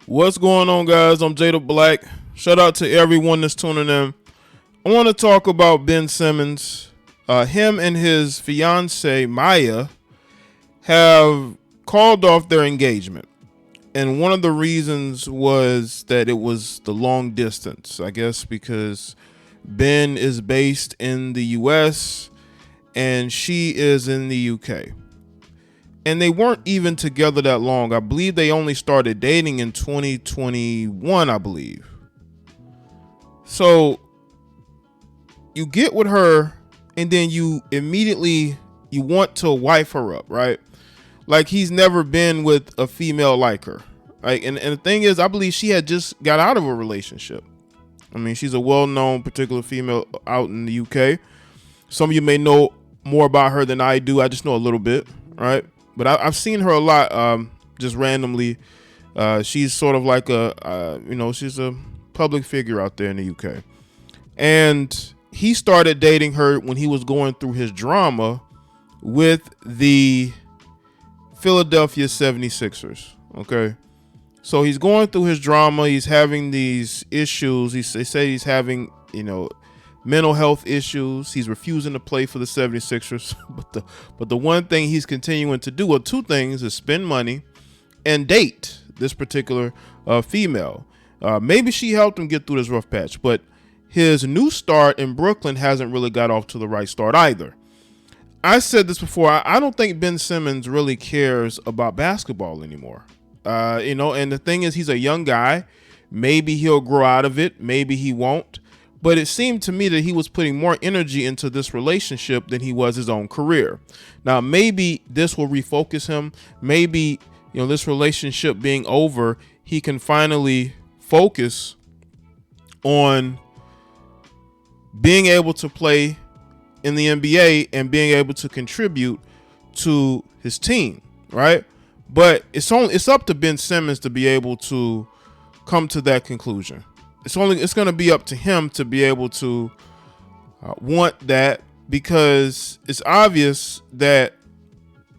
What's going on, guys? I'm Jada Black. Shout out to everyone that's tuning in. I want to talk about Ben Simmons. Him and his fiance Maya have called off their engagement. And one of the reasons was that it was the long distance, I guess, because Ben is based in the US and she is in the UK. And they weren't even together that long. I believe they only started dating in 2021, I believe. So you get with her and then you immediately you want to wife her up, right? Like he's never been with a female like her. Right? And the thing is, I believe she had just got out of a relationship. I mean, she's a well-known particular female out in the UK. Some of you may know more about her than I do. I just know a little bit, right? But I've seen her a lot, just randomly. She's sort of like she's a public figure out there in the UK. And he started dating her when he was going through his drama with the Philadelphia 76ers, okay? So he's going through his drama. He's having these issues. They say he's having, mental health issues. He's refusing to play for the 76ers. But the one thing he's continuing to do, or two things, is spend money and date this particular female. Maybe she helped him get through this rough patch, but his new start in Brooklyn hasn't really got off to the right start either. I said this before. I don't think Ben Simmons really cares about basketball anymore. And the thing is, he's a young guy. Maybe he'll grow out of it. Maybe he won't. But it seemed to me that he was putting more energy into this relationship than he was his own career. Now, maybe this will refocus him. Maybe, this relationship being over, he can finally focus on being able to play in the NBA and being able to contribute to his team, right? But it's up to Ben Simmons to be able to come to that conclusion. It's going to be up to him to be able to want that, because it's obvious that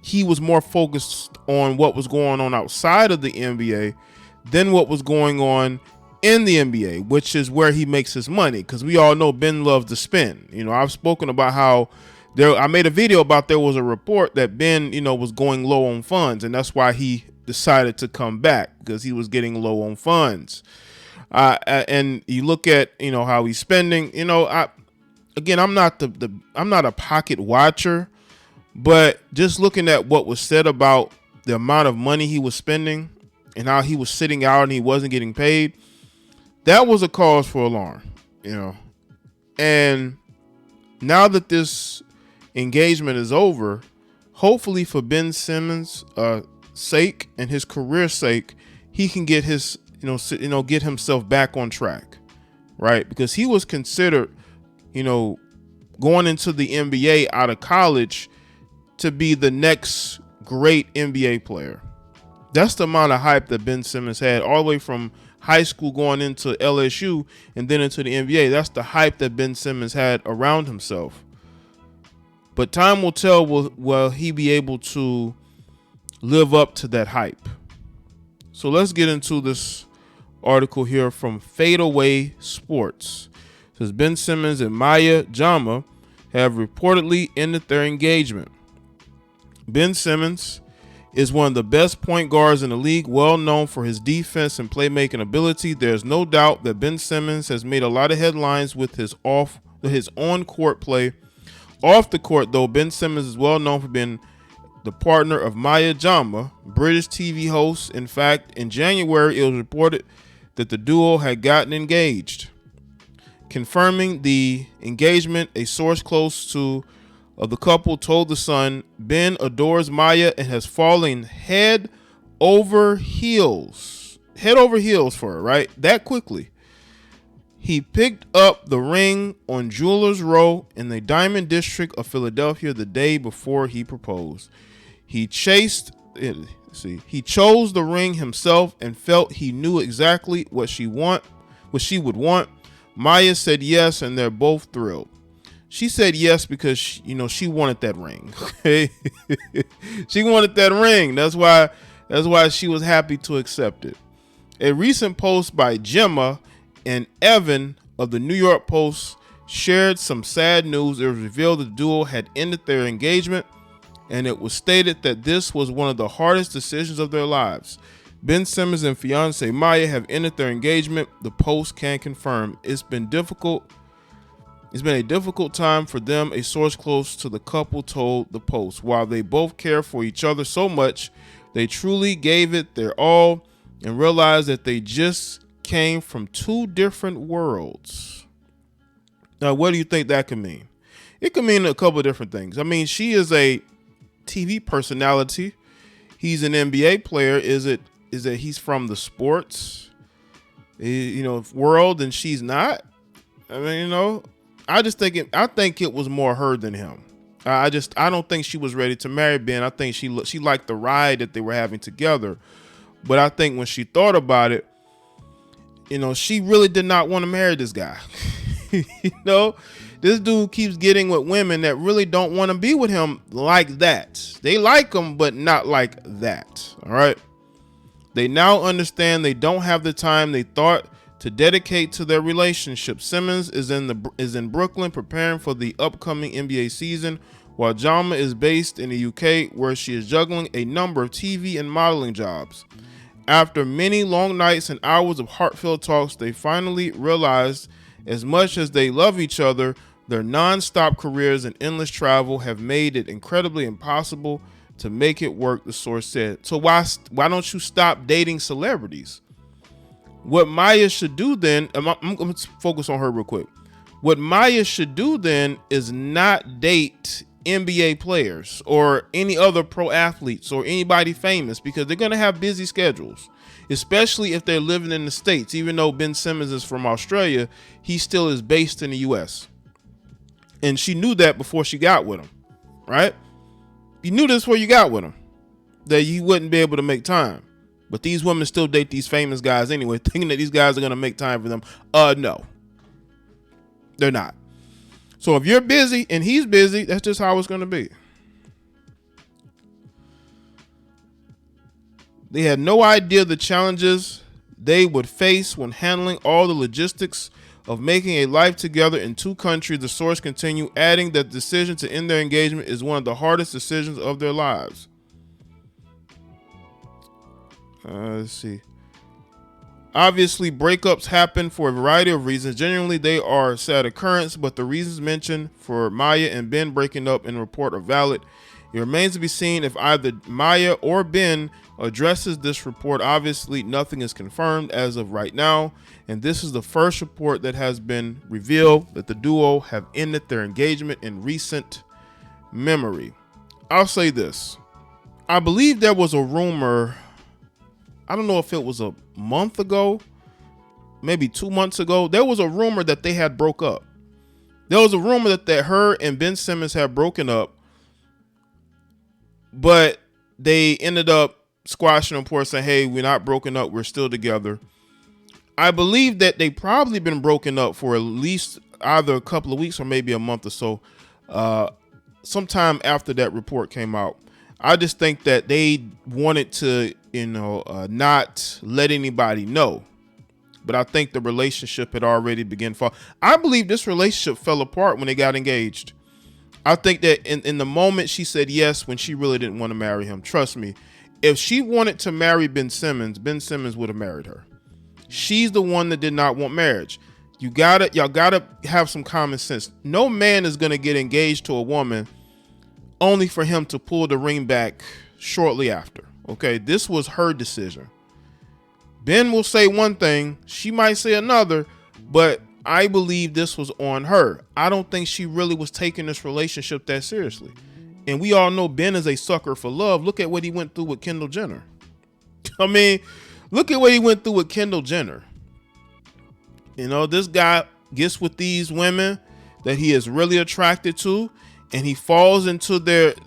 he was more focused on what was going on outside of the NBA than what was going on in the NBA, which is where he makes his money. Because we all know Ben loves to spend. I've spoken about how I made a video about there was a report that Ben, was going low on funds, and that's why he decided to come back, because he was getting low on funds. And you look at how he's spending. I'm not a pocket watcher, but just looking at what was said about the amount of money he was spending and how he was sitting out and he wasn't getting paid, that was a cause for alarm. And now that this engagement is over, hopefully for Ben Simmons' sake and his career sake, he can get his get himself back on track, right? Because he was considered, going into the NBA out of college to be the next great NBA player. That's the amount of hype that Ben Simmons had all the way from high school going into LSU and then into the NBA. That's the hype that Ben Simmons had around himself. But time will tell, will he be able to live up to that hype? So let's get into this article here from Fadeaway Sports. It says Ben Simmons and Maya Jama have reportedly ended their engagement. Ben Simmons is one of the best point guards in the league, well known for his defense and playmaking ability. There's no doubt that Ben Simmons has made a lot of headlines with his on-court play. Off the court, though, Ben Simmons is well known for being the partner of Maya Jama, British TV host. In fact, in January, it was reported that the duo had gotten engaged. Confirming the engagement, a source close to the couple told The Sun, Ben adores Maya and has fallen head over heels for her, right? That quickly. He picked up the ring on Jewelers Row in the Diamond District of Philadelphia the day before he proposed. He chose the ring himself and felt he knew exactly what she would want. Maya said yes, and they're both thrilled. She said yes because she wanted that ring. Okay, she wanted that ring. That's why she was happy to accept it. A recent post by Jama and Evan of the New York Post shared some sad news. It was revealed the duo had ended their engagement, and it was stated that this was one of the hardest decisions of their lives. Ben Simmons and fiancée Maya have ended their engagement. The Post can confirm it's been a difficult time for them, a source close to the couple told the Post. While they both care for each other so much, they truly gave it their all and realized that they just came from two different worlds. Now, what do you think that could mean? It could mean a couple of different things. I mean, she is a TV personality. He's an NBA player. Is that he's from the sports, world, and she's not? I mean, I think it was more her than him. I don't think she was ready to marry Ben. I think she liked the ride that they were having together. But I think when she thought about it, she really did not want to marry this guy. This dude keeps getting with women that really don't want to be with him like that. They like him, but not like that. All right. They now understand they don't have the time they thought to dedicate to their relationship. Simmons is in Brooklyn preparing for the upcoming NBA season, while Jama is based in the UK, where she is juggling a number of TV and modeling jobs. After many long nights and hours of heartfelt talks, they finally realized as much as they love each other, their non-stop careers and endless travel have made it incredibly impossible to make it work, the source said. So why don't you stop dating celebrities? What Maya should do then, I'm going to focus on her real quick. What Maya should do then is not date NBA players or any other pro athletes or anybody famous, because they're going to have busy schedules, especially if they're living in the States. Even though Ben Simmons is from Australia, he still is based in the US. And she knew that before she got with him, right? You knew this before you got with him, that you wouldn't be able to make time. But these women still date these famous guys anyway, thinking that these guys are going to make time for them. No, they're not. So if you're busy and he's busy, that's just how it's going to be. They had no idea the challenges they would face when handling all the logistics of making a life together in two countries, the source continued, adding that the decision to end their engagement is one of the hardest decisions of their lives. Let's see. Obviously, breakups happen for a variety of reasons. Generally, they are a sad occurrence, but the reasons mentioned for Maya and Ben breaking up in the report are valid. It remains to be seen if either Maya or Ben addresses this report. Obviously, nothing is confirmed as of right now, and this is the first report that has been revealed that the duo have ended their engagement in recent memory. I'll say this. I believe there was a rumor, I don't know if it was a month ago, maybe 2 months ago, there was a rumor that they had broke up. There was a rumor that her and Ben Simmons had broken up, but they ended up squashing them, saying, hey, we're not broken up, we're still together. I believe that they probably been broken up for at least either a couple of weeks or maybe a month or so, sometime after that report came out. I just think that they wanted to, not let anybody know. But I think the relationship had already begun to fall. I believe this relationship fell apart when they got engaged. I think that in the moment she said yes, when she really didn't want to marry him. Trust me, if she wanted to marry Ben Simmons would have married her. She's the one that did not want marriage. Y'all gotta have some common sense. No man is gonna get engaged to a woman only for him to pull the ring back shortly after. Okay, this was her decision. Ben will say one thing, she might say another, but I believe this was on her. I don't think she really was taking this relationship that seriously. And we all know Ben is a sucker for love. Look at what he went through with Kendall Jenner. I mean, look at what he went through with Kendall Jenner. This guy gets with these women that he is really attracted to, and he falls into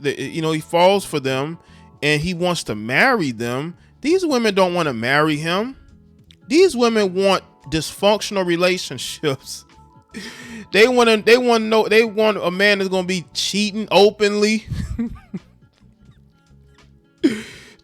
he falls for them, and he wants to marry them. These women don't want to marry him. These women want dysfunctional relationships. They want a man that's going to be cheating openly.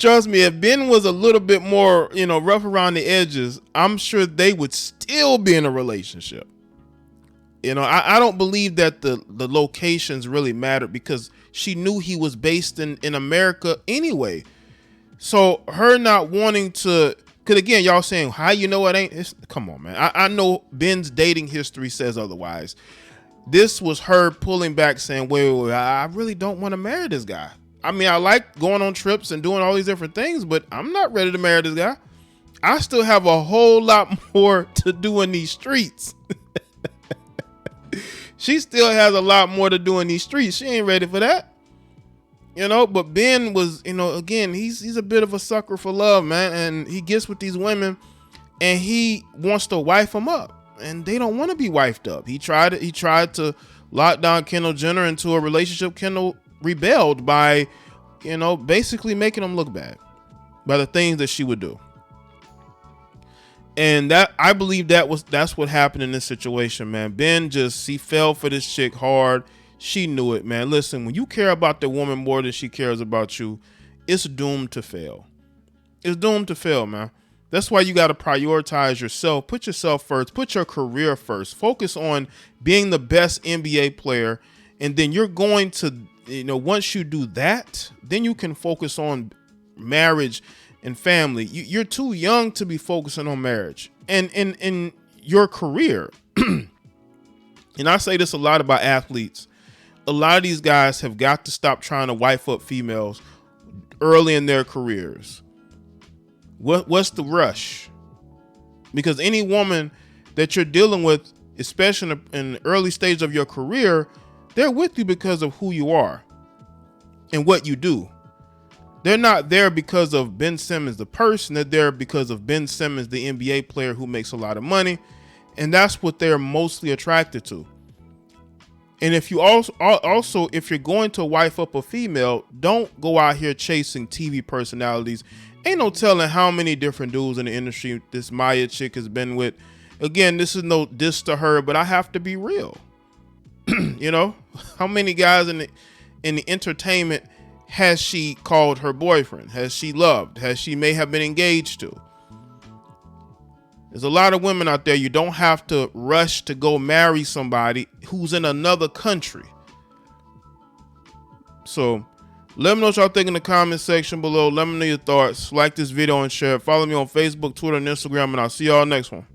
Trust me, if Ben was a little bit more, rough around the edges, I'm sure they would still be in a relationship. I don't believe that the locations really mattered because she knew he was based in America anyway. So her not wanting to, because again, y'all saying, how you know it ain't? Come on, man. I know Ben's dating history says otherwise. This was her pulling back saying, wait, I really don't want to marry this guy. I mean, I like going on trips and doing all these different things, but I'm not ready to marry this guy. I still have a whole lot more to do in these streets. She still has a lot more to do in these streets. She ain't ready for that. But Ben was, again, he's a bit of a sucker for love, man. And he gets with these women and he wants to wife them up. And they don't want to be wifed up. He tried to lock down Kendall Jenner into a relationship. Kendall rebelled by, basically making him look bad by the things that she would do. And that, I believe that's what happened in this situation, man. Ben he fell for this chick hard. She knew it, man. Listen, when you care about the woman more than she cares about you, it's doomed to fail. It's doomed to fail, man. That's why you got to prioritize yourself. Put yourself first. Put your career first. Focus on being the best NBA player. And then you're going to, once you do that, then you can focus on marriage and family. You're too young to be focusing on marriage and in your career. And I say this a lot about athletes. A lot of these guys have got to stop trying to wife up females early in their careers. What's the rush? Because any woman that you're dealing with, especially in the early stage of your career, they're with you because of who you are and what you do. They're not there because of Ben Simmons, the person. They're there because of Ben Simmons, the NBA player who makes a lot of money. And that's what they're mostly attracted to. And if you also, if you're going to wife up a female, don't go out here chasing TV personalities. Ain't no telling how many different dudes in the industry this Maya chick has been with. Again, this is no diss to her, but I have to be real. How many guys in the entertainment has she called her boyfriend? Has she loved? Has she may have been engaged to? There's a lot of women out there. You don't have to rush to go marry somebody who's in another country. So let me know what y'all think in the comment section below. Let me know your thoughts. Like this video and share it. Follow me on Facebook, Twitter, and Instagram, and I'll see y'all next one.